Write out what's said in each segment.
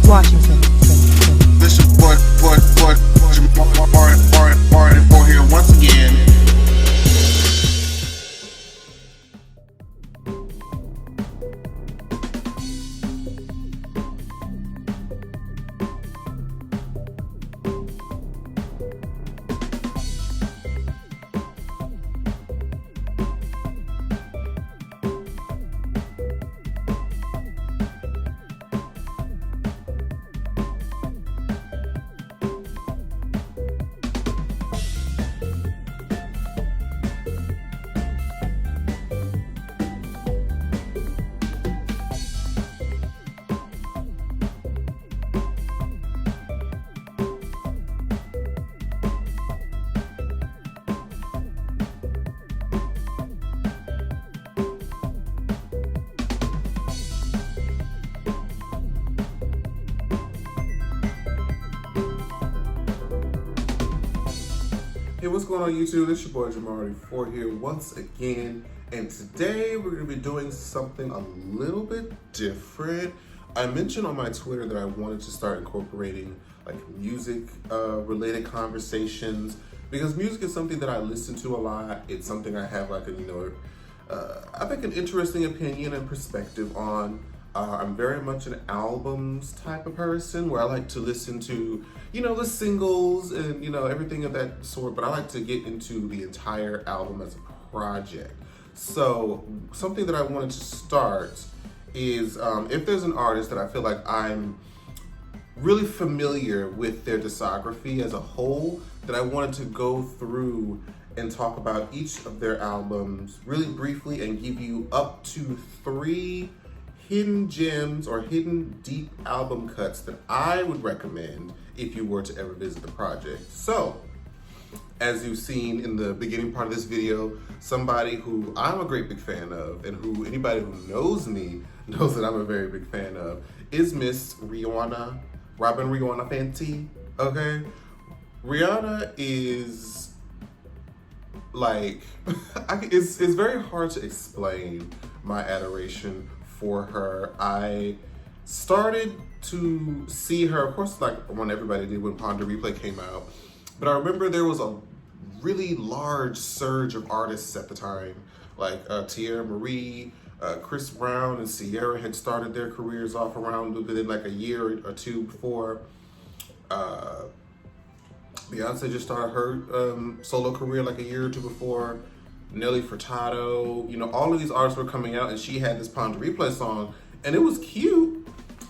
Washington. This your boy, Martin, for here once again. Hey, what's going on YouTube? It's your boy Unapologetic here once again, and today we're going to be doing something a little bit different. I mentioned on my Twitter that I wanted to start incorporating like music related conversations, because music is something that I listen to a lot. It's something I have like I think an interesting opinion and perspective on. I'm very much an albums type of person where I like to listen to, the singles and, everything of that sort, but I like to get into the entire album as a project. So something that I wanted to start is if there's an artist that I feel like I'm really familiar with their discography as a whole, that I wanted to go through and talk about each of their albums really briefly and give you up to 3 hidden gems or hidden deep album cuts that I would recommend if you were to ever visit the project. So, as you've seen in the beginning part of this video, somebody who I'm a great big fan of, and who anybody who knows me knows that I'm a very big fan of, is Miss Rihanna, Robin Rihanna Fenty, okay? Rihanna is like, it's very hard to explain my adoration for her. I started to see her, of course, like when everybody did when Ponder Replay came out, but I remember there was a really large surge of artists at the time, like Tierra Marie, Chris Brown and Sierra had started their careers off around within like a year or two before. Beyonce just started her solo career like a year or two before. Nelly Furtado, all of these artists were coming out, and she had this Ponder Replay song, and it was cute,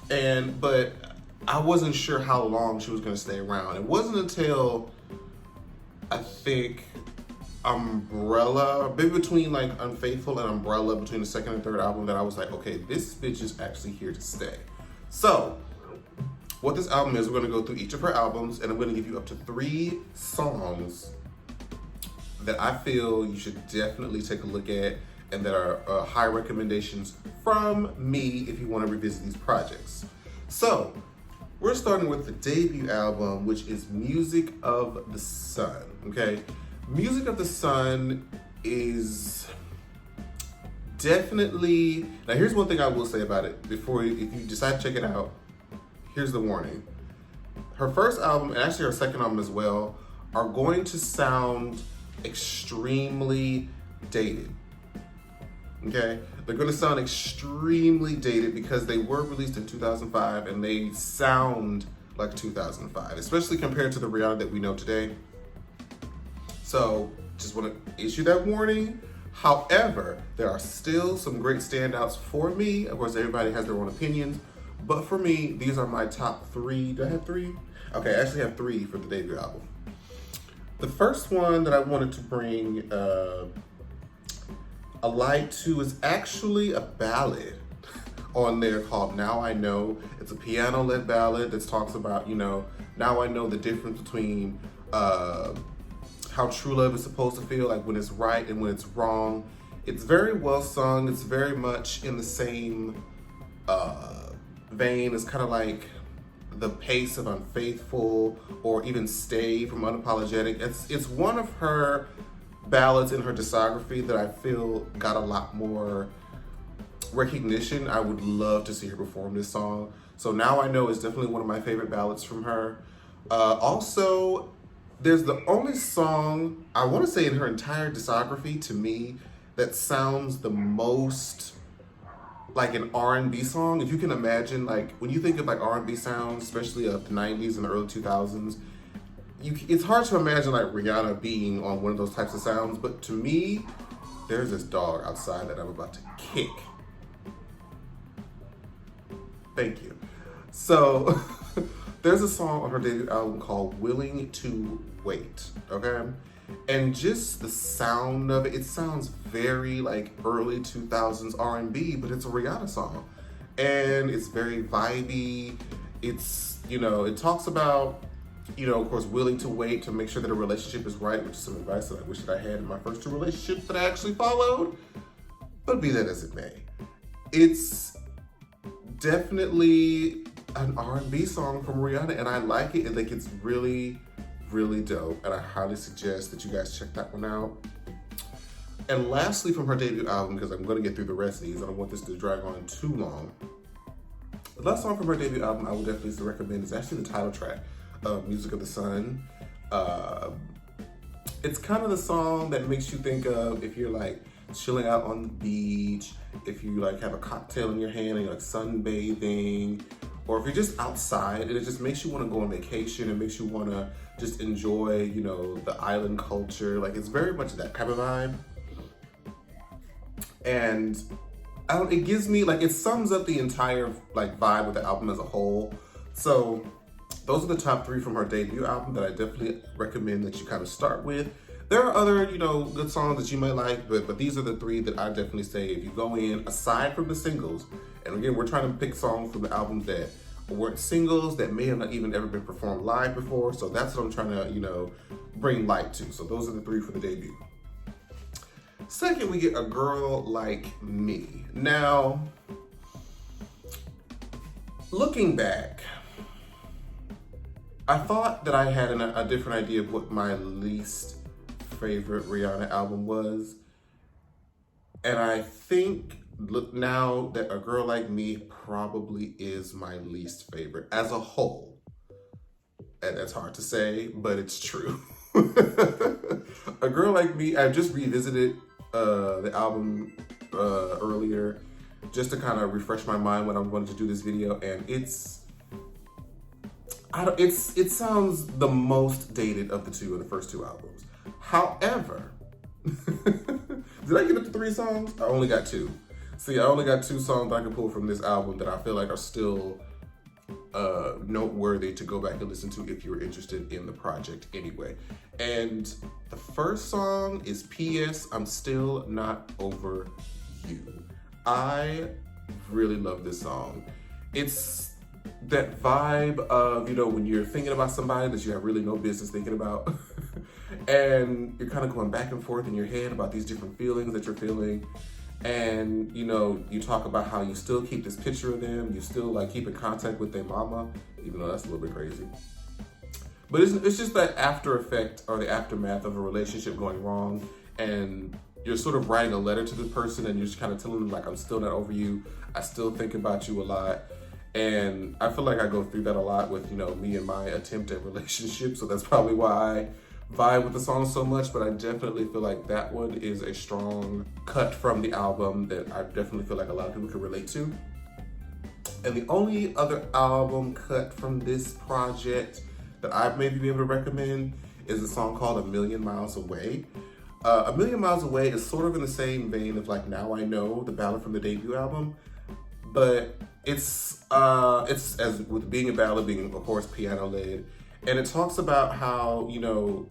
but I wasn't sure how long she was going to stay around. It wasn't until, I think, Umbrella, maybe between like Unfaithful and Umbrella, between the second and third album, that I was like, okay, this bitch is actually here to stay. So, what this album is, we're going to go through each of her albums, and I'm going to give you up to 3 songs that I feel you should definitely take a look at, and that are high recommendations from me if you want to revisit these projects. So, we're starting with the debut album, which is Music of the Sun, okay? Music of the Sun is definitely, now here's one thing I will say about it before, if you decide to check it out, here's the warning. Her first album, and actually her second album as well, are going to sound extremely dated, okay? They're going to sound extremely dated because they were released in 2005 and they sound like 2005, especially compared to the Rihanna that we know today. So just want to issue that warning. However, there are still some great standouts for me. Of course, everybody has their own opinions, but for me, these are my top 3. Do I have 3? Okay, I actually have 3 for the debut album. The first one that I wanted to bring a light to is actually a ballad on there called Now I Know. It's a piano-led ballad that talks about, now I know the difference between how true love is supposed to feel, like when it's right and when it's wrong. It's very well sung. It's very much in the same vein. It's kind of like the pace of Unfaithful or even Stay from Unapologetic. It's one of her ballads in her discography that I feel got a lot more recognition. I would love to see her perform this song. So Now I Know is definitely one of my favorite ballads from her. Also, there's the only song, I want to say in her entire discography to me, that sounds the most like an R&B song. If you can imagine, like when you think of like R&B sounds, especially of the 90s and the early 2000s, it's hard to imagine like Rihanna being on one of those types of sounds, but to me, there's this dog outside that I'm about to kick. Thank you. So there's a song on her debut album called Willing to Wait, okay? And just the sound of it, it sounds very like early 2000s R&B, but it's a Rihanna song. And it's very vibey. It's, it talks about, of course, willing to wait to make sure that a relationship is right, which is some advice that I wish that I had in my first two relationships that I actually followed. But be that as it may, it's definitely an R&B song from Rihanna, and I like it. And like, it's really, really dope, and I highly suggest that you guys check that one out. And lastly, from her debut album, because I'm going to get through the rest of these, I don't want this to drag on too long. The last song from her debut album I would definitely recommend is actually the title track, Music of the Sun. It's kind of the song that makes you think of if you're like chilling out on the beach, if you like have a cocktail in your hand and you're like sunbathing, or if you're just outside and it just makes you want to go on vacation. It makes you want to just enjoy, the island culture. Like, it's very much that kind of vibe. And it gives me, like, it sums up the entire, like, vibe of the album as a whole. So those are the top 3 from her debut album that I definitely recommend that you kind of start with. There are other, good songs that you might like, but these are the 3 that I definitely say if you go in, aside from the singles. And again, we're trying to pick songs from the albums that weren't singles, that may have not even ever been performed live before. So that's what I'm trying to, bring light to. So those are the 3 for the debut. Second, we get A Girl Like Me. Now, looking back, I thought that I had a different idea of what my least favorite Rihanna album was. And I think, look now, that A Girl Like Me probably is my least favorite as a whole. And that's hard to say, but it's true. A Girl Like Me, I just revisited the album earlier just to kind of refresh my mind when I'm going to do this video, and it sounds the most dated of the two of the first 2 albums. However, did I get up to 3 songs? I only got 2. See, I only got 2 songs I can pull from this album that I feel like are still noteworthy to go back and listen to if you're interested in the project anyway. And the first song is P.S. I'm Still Not Over You. I really love this song. It's that vibe of, when you're thinking about somebody that you have really no business thinking about, and you're kind of going back and forth in your head about these different feelings that you're feeling. And, you talk about how you still keep this picture of them, you still like keep in contact with their mama, even though that's a little bit crazy. But it's just that after effect or the aftermath of a relationship going wrong, and you're sort of writing a letter to the person and you're just kind of telling them like, I'm still not over you, I still think about you a lot. And I feel like I go through that a lot with, me and my attempt at relationships. So that's probably why I vibe with the song so much, but I definitely feel like that one is a strong cut from the album that I definitely feel like a lot of people can relate to. And the only other album cut from this project that I'd maybe be able to recommend is a song called A Million Miles Away. A Million Miles Away is sort of in the same vein of like Now I Know, the ballad from the debut album, but it's as with being a ballad, being of course piano led, and it talks about how,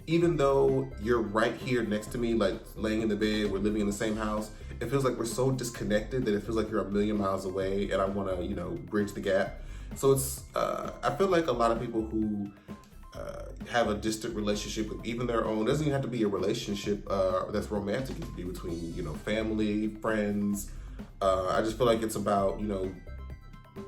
even though you're right here next to me, like laying in the bed, we're living in the same house, it feels like we're so disconnected that it feels like you're a million miles away, and I want to, bridge the gap. So it's, I feel like a lot of people who have a distant relationship with even their own, doesn't even have to be a relationship that's romantic, it could be between, family, friends. I just feel like it's about,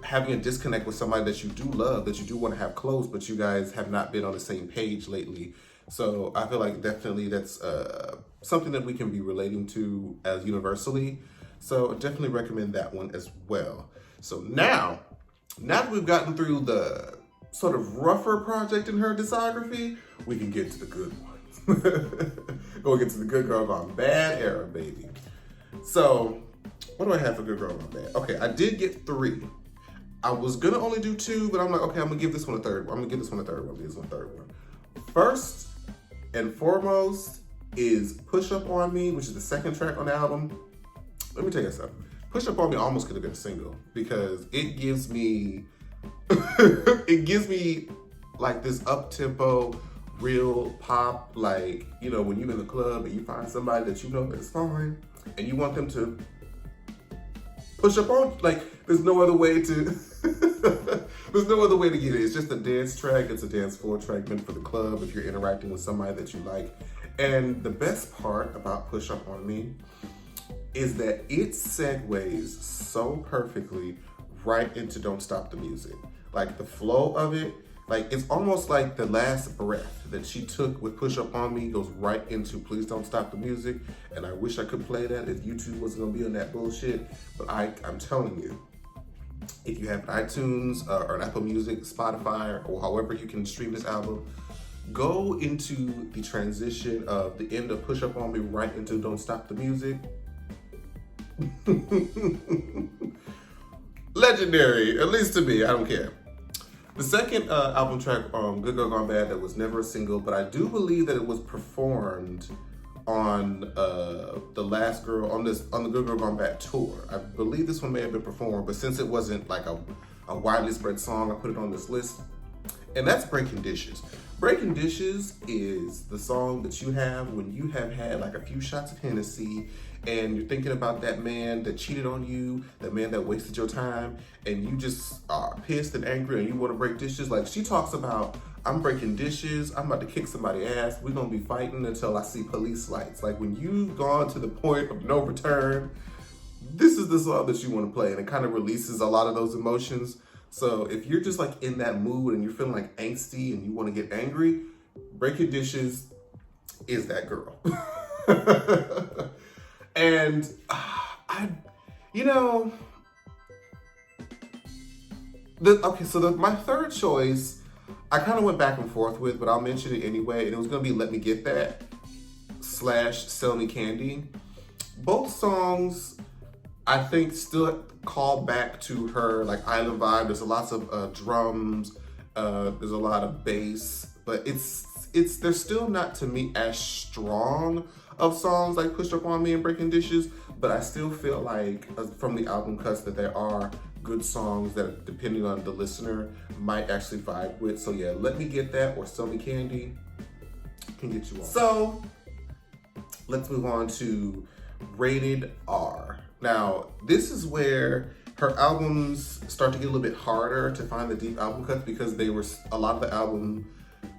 having a disconnect with somebody that you do love, that you do want to have close, but you guys have not been on the same page lately. So I feel like definitely that's something that we can be relating to as universally. So I definitely recommend that one as well. So now Now that we've gotten through the sort of rougher project in her discography, we can get to the good ones. Go get to the Good Girl Gone Bad era, baby. So, what do I have for Good Girl Gone Bad? Okay, I did get 3. I was gonna only do 2, but I'm like, okay, I'm gonna give this one a third. I'm gonna give this one a third one. This one a third one. First and foremost is Push Up On Me, which is the second track on the album. Let me tell you something. Push Up On Me almost could have been a single because it gives me, like this up-tempo, real pop, like, you know, when you're in the club and you find somebody that you know is fine and you want them to push up on, like, there's no other way to, there's no other way to get it. It's just a dance track. It's a dance floor track meant for the club if you're interacting with somebody that you like. And the best part about Push Up On Me is that it segues so perfectly right into Don't Stop the Music. Like the flow of it, like it's almost like the last breath that she took with Push Up On Me goes right into Please Don't Stop the Music. And I wish I could play that if YouTube wasn't gonna be on that bullshit. But I'm telling you, if you have iTunes or an Apple Music, Spotify, or however you can stream this album, go into the transition of the end of Push Up On Me right into Don't Stop the Music. Legendary, at least to me, I don't care. The second album track, Good Girl Gone Bad, that was never a single, but I do believe that it was performed on the Last Girl, on the Good Girl Gone Bad tour. I believe this one may have been performed, but since it wasn't like a widely spread song, I put it on this list. And that's Breaking Dishes. Breaking Dishes is the song that you have when you have had like a few shots of Hennessy and you're thinking about that man that cheated on you, that man that wasted your time, and you just are pissed and angry and you want to break dishes. Like she talks about, I'm breaking dishes, I'm about to kick somebody's ass, we're gonna be fighting until I see police lights. Like when you've gone to the point of no return, this is the song that you want to play, and it kind of releases a lot of those emotions. So if you're just like in that mood and you're feeling like angsty and you want to get angry, Breaking Dishes is that girl. And my third choice, I kind of went back and forth with, but I'll mention it anyway. And it was going to be Let Me Get That / Sell Me Candy. Both songs, I think, still call back to her like island vibe. There's lots of drums, there's a lot of bass, but they're still not to me as strong of songs like Push Up On Me and Breaking Dishes, but I still feel like from the album cuts that there are good songs that, depending on the listener, might actually vibe with. So yeah, Let Me Get That or Sell Me Candy can get you on. So let's move on to Rated R. Now, this is where her albums start to get a little bit harder to find the deep album cuts because a lot of the album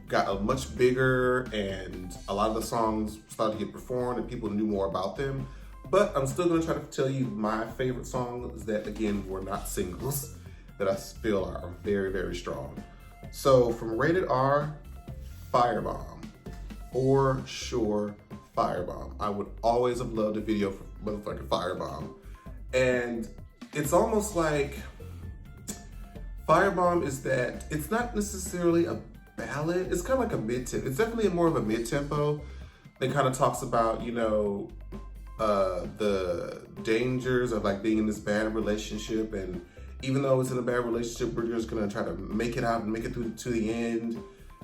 got a much bigger and a lot of the songs started to get performed and people knew more about them. But I'm still gonna try to tell you my favorite songs that, again, were not singles that I feel are very, very strong. So from Rated R, Firebomb. For sure, Firebomb. I would always have loved a video for motherfucking Firebomb. And it's almost like Firebomb is that, it's not necessarily a ballad, it's kind of like a mid-tempo. It's definitely more of a mid-tempo that kind of talks about, the dangers of like being in this bad relationship, and even though it's in a bad relationship, we're just gonna try to make it out and make it through to the end.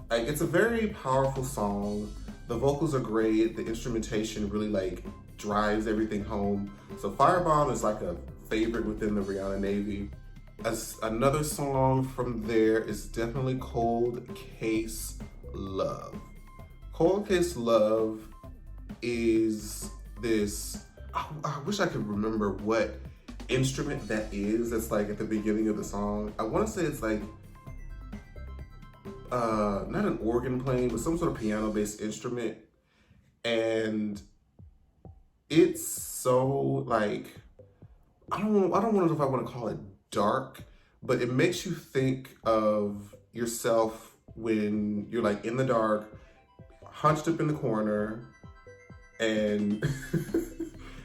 Like, it's a very powerful song. The vocals are great. The instrumentation really like drives everything home. So Firebomb is like a favorite within the Rihanna Navy. As another song from there is definitely Cold Case Love. Cold Case Love is this, I wish I could remember what instrument that is that's like at the beginning of the song. I want to say it's like, not an organ playing, but some sort of piano-based instrument. And it's so like, I don't know if I want to call it dark, but it makes you think of yourself when you're like in the dark, hunched up in the corner, and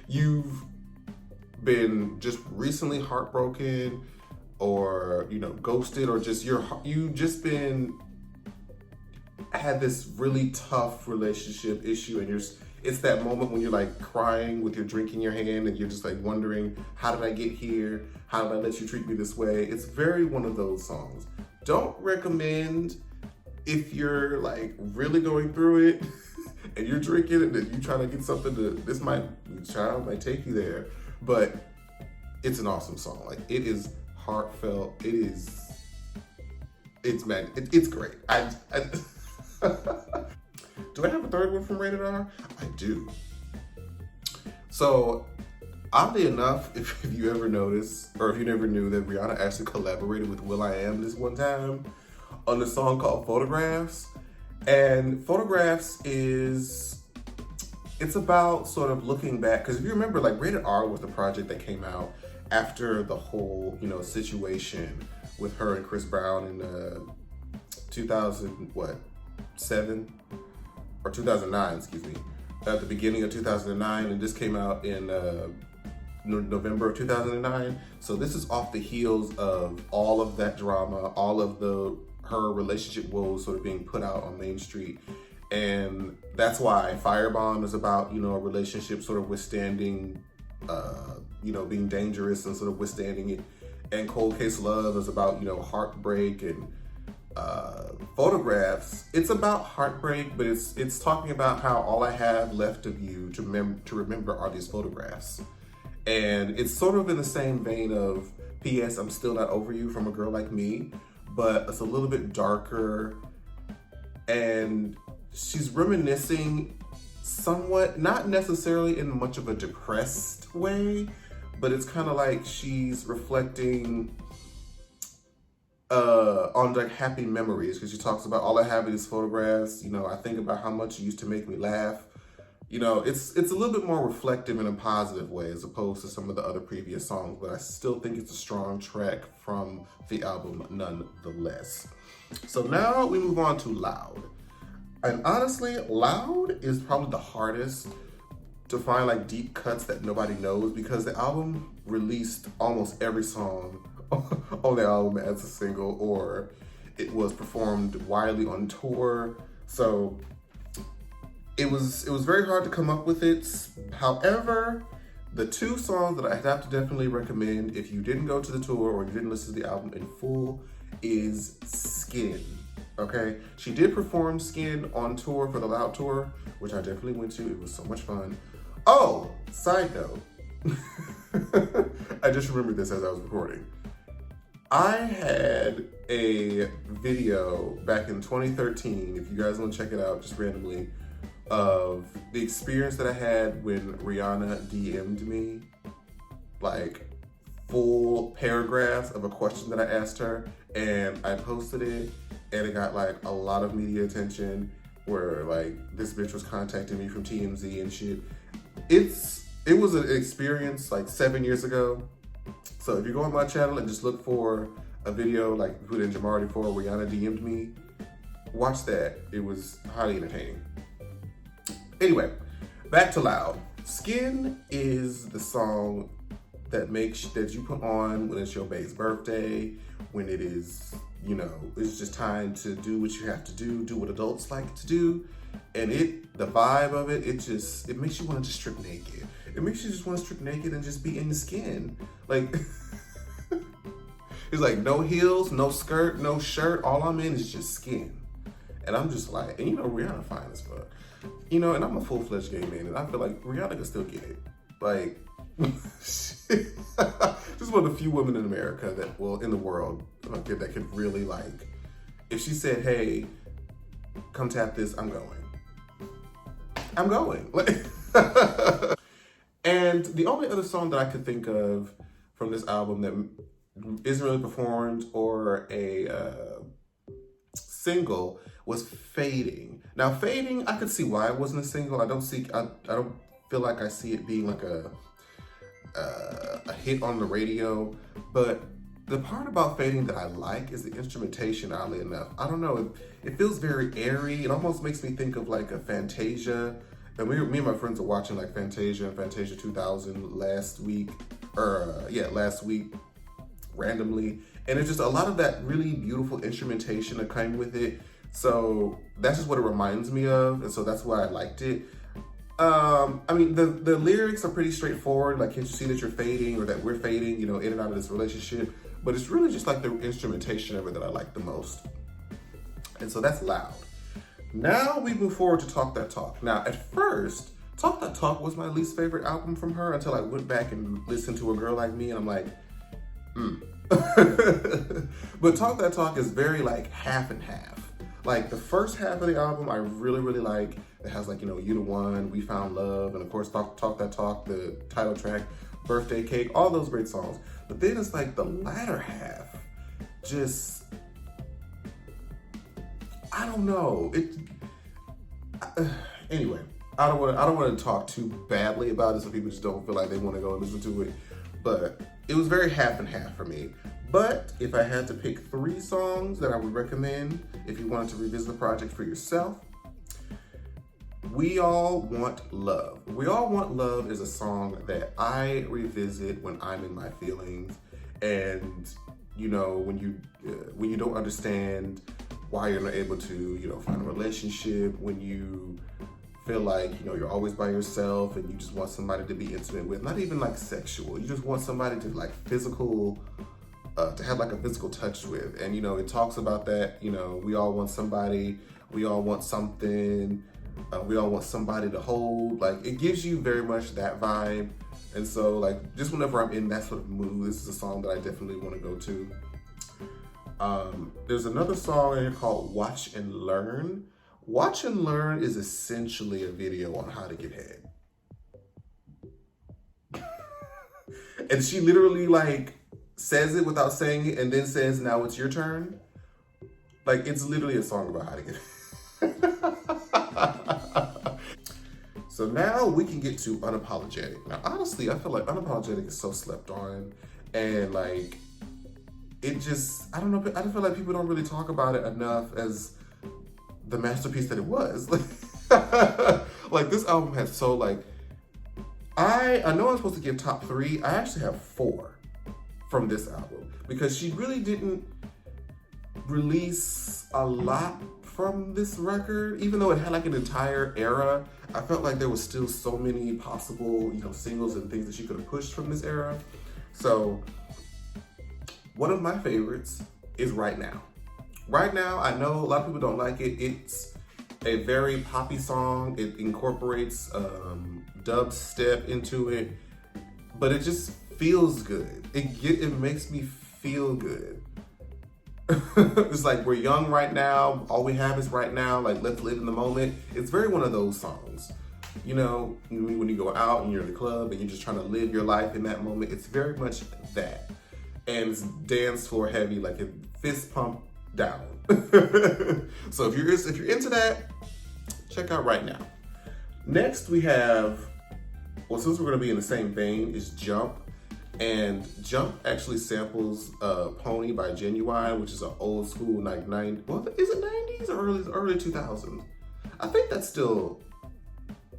you've been just recently heartbroken, or, you know, ghosted, or just you just been had this really tough relationship issue, and it's that moment when you're like crying with your drink in your hand and you're just like wondering, how did I get here? How did I let you treat me this way? It's very one of those songs. Don't recommend if you're like really going through it and you're drinking and you're trying to get something child might take you there. But it's an awesome song. Like, it is heartfelt. It's great. Do I have a third one from Rated R? I do. So, oddly enough, if you ever noticed, or if you never knew, that Rihanna actually collaborated with will.i.am this one time on a song called Photographs. And Photographs it's about sort of looking back, because if you remember, like, Rated R was the project that came out after the whole, you know, situation with her and Chris Brown in 2007 or 2009, excuse me, at the beginning of 2009, and this came out in November of 2009. So this is off the heels of all of that drama, all of her relationship woes sort of being put out on Main Street. And that's why Firebomb is about, you know, a relationship sort of withstanding, you know, being dangerous and sort of withstanding it. And Cold Case Love is about, you know, heartbreak. And Photographs, it's about heartbreak, but it's talking about how all I have left of you to remember are these photographs. And it's sort of in the same vein of P.S. I'm Still Not Over You from A Girl Like Me, but it's a little bit darker. And she's reminiscing somewhat, not necessarily in much of a depressed way, but it's kind of like she's reflecting on like happy memories, because she talks about all I have is photographs. You know, I think about how much you used to make me laugh. You know, it's a little bit more reflective in a positive way as opposed to some of the other previous songs, but I still think it's a strong track from the album nonetheless. So now we move on to Loud. And honestly, Loud is probably the hardest to find like deep cuts that nobody knows, because the album released almost every song on the album as a single, or it was performed widely on tour. So it was very hard to come up with it. However, the two songs that I have to definitely recommend if you didn't go to the tour or you didn't listen to the album in full is Skin. Okay, she did perform Skin on tour for the Loud tour, which I definitely went to. It was so much fun. Oh, side note, I just remembered this as I was recording. I had a video back in 2013, if you guys want to check it out just randomly, of the experience that I had when Rihanna DM'd me, like full paragraphs of a question that I asked her, and I posted it, and it got like a lot of media attention, where like this bitch was contacting me from TMZ and shit. It was an experience like 7 years ago. So if you go on my channel and just look for a video like put in Jamardi for Rihanna DM'd me, watch that. It was highly entertaining. Anyway, back to Loud. Skin is the song that you put on when it's your babe's birthday, when it is, you know, it's just time to do what you have to do what adults like to do. And the vibe of it, it makes you want to just strip naked. It makes you just want to strip naked and just be in the skin. Like, it's like no heels, no skirt, no shirt. All I'm in is just skin. And I'm just like, and you know, Rihanna fine as fuck. You know, and I'm a full-fledged gay man, and I feel like Rihanna can still get it. Like, just one of the few women in America in the world, that could really like, if she said, hey, come tap this, I'm going. Like, and the only other song that I could think of from this album that isn't really performed or a single was Fading. Now, Fading, I could see why it wasn't a single. I don't feel like I see it being like a hit on the radio. But the part about Fading that I like is the instrumentation, oddly enough. I don't know, it feels very airy. It almost makes me think of like a Fantasia. And me and my friends are watching like Fantasia and Fantasia 2000 last week, randomly. And it's just a lot of that really beautiful instrumentation that came with it. So that's just what it reminds me of. And so that's why I liked it. I mean, the lyrics are pretty straightforward. Like, can't you see that you're fading or that we're fading, you know, in and out of this relationship? But it's really just like the instrumentation of it that I like the most. And so that's Loud. Now we move forward to Talk That Talk. Now, at first, Talk That Talk was my least favorite album from her until I went back and listened to A Girl Like Me, and I'm like, But Talk That Talk is very like half and half. Like the first half of the album I really, really like. It has like, you know, You the One, We Found Love, and of course Talk That Talk, the title track, Birthday Cake, all those great songs. But then it's like the latter half, just, I don't know. Anyway, I don't want to talk too badly about it so people just don't feel like they want to go and listen to it. But it was very half and half for me. But if I had to pick 3 songs that I would recommend if you wanted to revisit the project for yourself, We All Want Love. We All Want Love is a song that I revisit when I'm in my feelings, and you know, when you don't understand why you're not able to, you know, find a relationship, when you feel like, you know, you're always by yourself and you just want somebody to be intimate with, not even like sexual, you just want somebody to like physical, to have like a physical touch with. And you know, it talks about that, you know, we all want somebody, we all want something, we all want somebody to hold. Like, it gives you very much that vibe. And so like, just whenever I'm in that sort of mood, this is a song that I definitely want to go to. There's another song in here called Watch and Learn. Watch and Learn is essentially a video on how to get head. And she literally like says it without saying it and then says, now it's your turn. Like, it's literally a song about how to get head. So now we can get to Unapologetic. Now, honestly, I feel like Unapologetic is so slept on, and like, it just, I don't know, I just feel like people don't really talk about it enough as the masterpiece that it was. Like, this album has so like, I know I'm supposed to give top 3. I actually have 4 from this album because she really didn't release a lot from this record. Even though it had like an entire era, I felt like there was still so many possible, you know, singles and things that she could have pushed from this era. So one of my favorites is Right Now. Right Now, I know a lot of people don't like it. It's a very poppy song. It incorporates dubstep into it, but it just feels good. It makes me feel good. It's like, we're young right now. All we have is right now. Like, let's live in the moment. It's very one of those songs. You know, when you go out and you're in the club and you're just trying to live your life in that moment, it's very much that. And it's dance floor heavy, like a fist pump down. So if you're into that, check out Right Now. Next we have, well, since we're gonna be in the same vein, is Jump. And Jump actually samples Pony by Genuine, which is an old school like 90s, well, is it 90s or early 2000s? I think that's still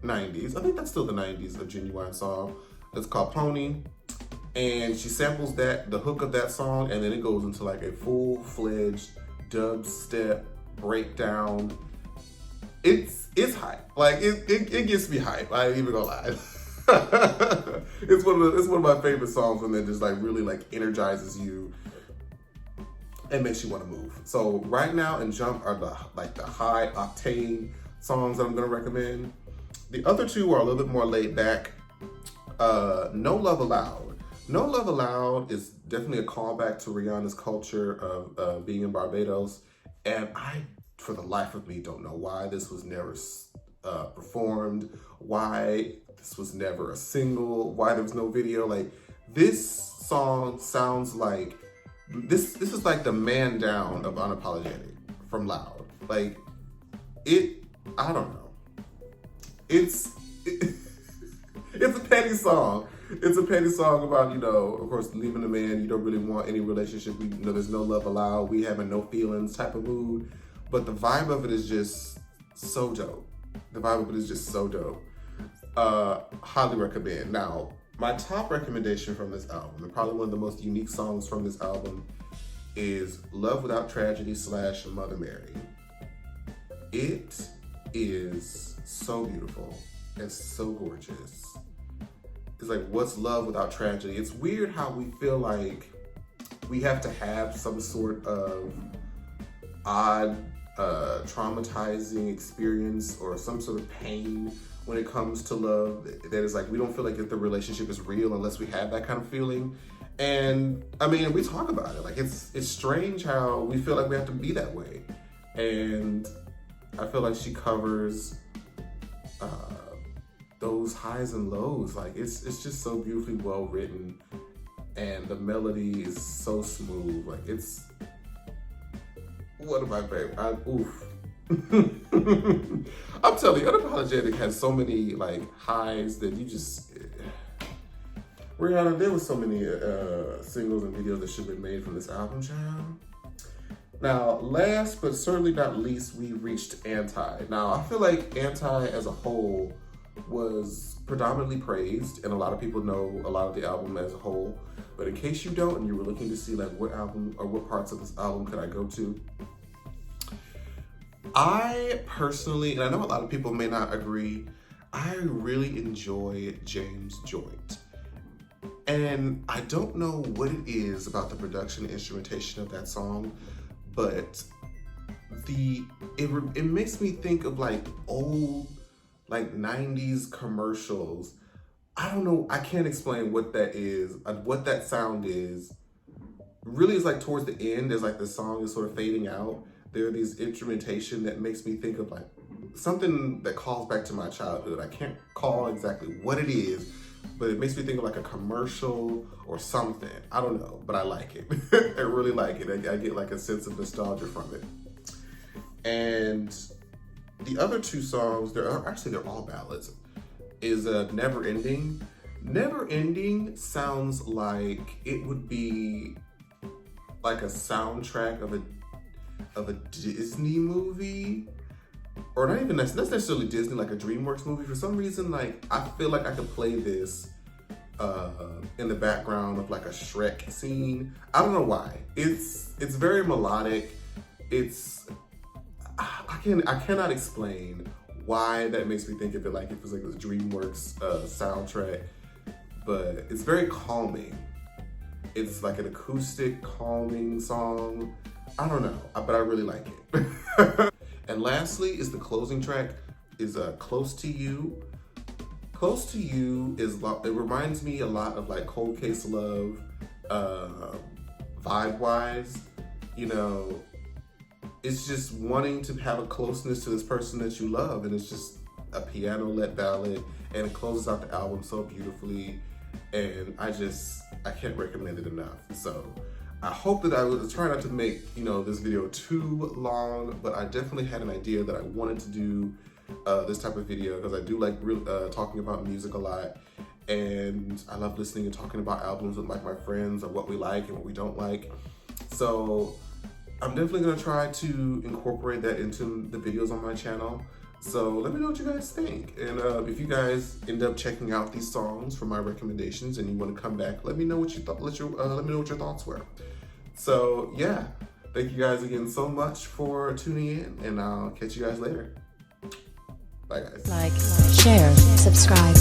90s. I think that's still the 90s, a Genuine song. It's called Pony. And she samples the hook of that song, and then it goes into like a full-fledged dubstep breakdown. It's hype. Like, it gets me hype. I ain't even gonna lie. It's one of my favorite songs when it just like really like energizes you and makes you want to move. So Right Now and Jump are the high octane songs that I'm gonna recommend. The other 2 are a little bit more laid back. No Love Allowed. No Love Allowed is definitely a callback to Rihanna's culture of being in Barbados. And I, for the life of me, don't know why this was never performed, why this was never a single, why there was no video. Like, this song sounds like, this is like the man down of Unapologetic from Loud. Like, I don't know. It's a petty song. It's a petty song about, you know, of course, leaving a man you don't really want any relationship. You know, there's no love allowed. We having no feelings type of mood. But the vibe of it is just so dope. The vibe of it is just so dope. Highly recommend. Now, my top recommendation from this album, and probably one of the most unique songs from this album, is Love Without Tragedy / Mother Mary. It is so beautiful and so gorgeous. It's like, what's love without tragedy? It's weird how we feel like we have to have some sort of odd, traumatizing experience or some sort of pain when it comes to love. That is like, we don't feel like if the relationship is real unless we have that kind of feeling. And I mean, we talk about it. Like, it's strange how we feel like we have to be that way. And I feel like she covers those highs and lows. Like, it's just so beautifully well written, and the melody is so smooth. Like, it's one of my favorite. Oof. I'm telling you, Unapologetic has so many like highs that you just. Rihanna, there was so many singles and videos that should have been made from this album, child. Now, last but certainly not least, we reached Anti. Now, I feel like Anti as a whole was predominantly praised, and a lot of people know a lot of the album as a whole. But in case you don't, and you were looking to see like what album or what parts of this album could I go to, I personally, and I know a lot of people may not agree, I really enjoy James Joint. And I don't know what it is about the production and instrumentation of that song, but it makes me think of like old, like 90s commercials. I don't know, I can't explain what that is, what that sound is. Really, it's like towards the end, as like the song is sort of fading out, there are these instrumentation that makes me think of like something that calls back to my childhood. I can't call exactly what it is, but it makes me think of like a commercial or something. I don't know, but I like it. I really like it. I get like a sense of nostalgia from it. And the other two songs, they're all ballads, is Never Ending. Never Ending sounds like it would be like a soundtrack of a Disney movie, or not even that's necessarily Disney, like a DreamWorks movie. For some reason, like I feel like I could play this in the background of like a Shrek scene. I don't know why. It's very melodic. I cannot explain why that makes me think of it like it was like a DreamWorks soundtrack, but it's very calming. It's like an acoustic calming song. I don't know, but I really like it. And lastly is the closing track, is Close to You. Close to You it reminds me a lot of like Cold Case Love, vibe-wise. You know, it's just wanting to have a closeness to this person that you love, and it's just a piano-led ballad, and it closes out the album so beautifully, and I can't recommend it enough. So I hope that I was trying not to make, this video too long, but I definitely had an idea that I wanted to do this type of video because I do like talking about music a lot, and I love listening and talking about albums with like my friends, or what we like and what we don't like. So I'm definitely gonna try to incorporate that into the videos on my channel. So let me know what you guys think. And if you guys end up checking out these songs from my recommendations and you want to come back, let me know what you thought. Let me know what your thoughts were. So yeah, thank you guys again so much for tuning in, and I'll catch you guys later. Bye guys. Like, share, subscribe.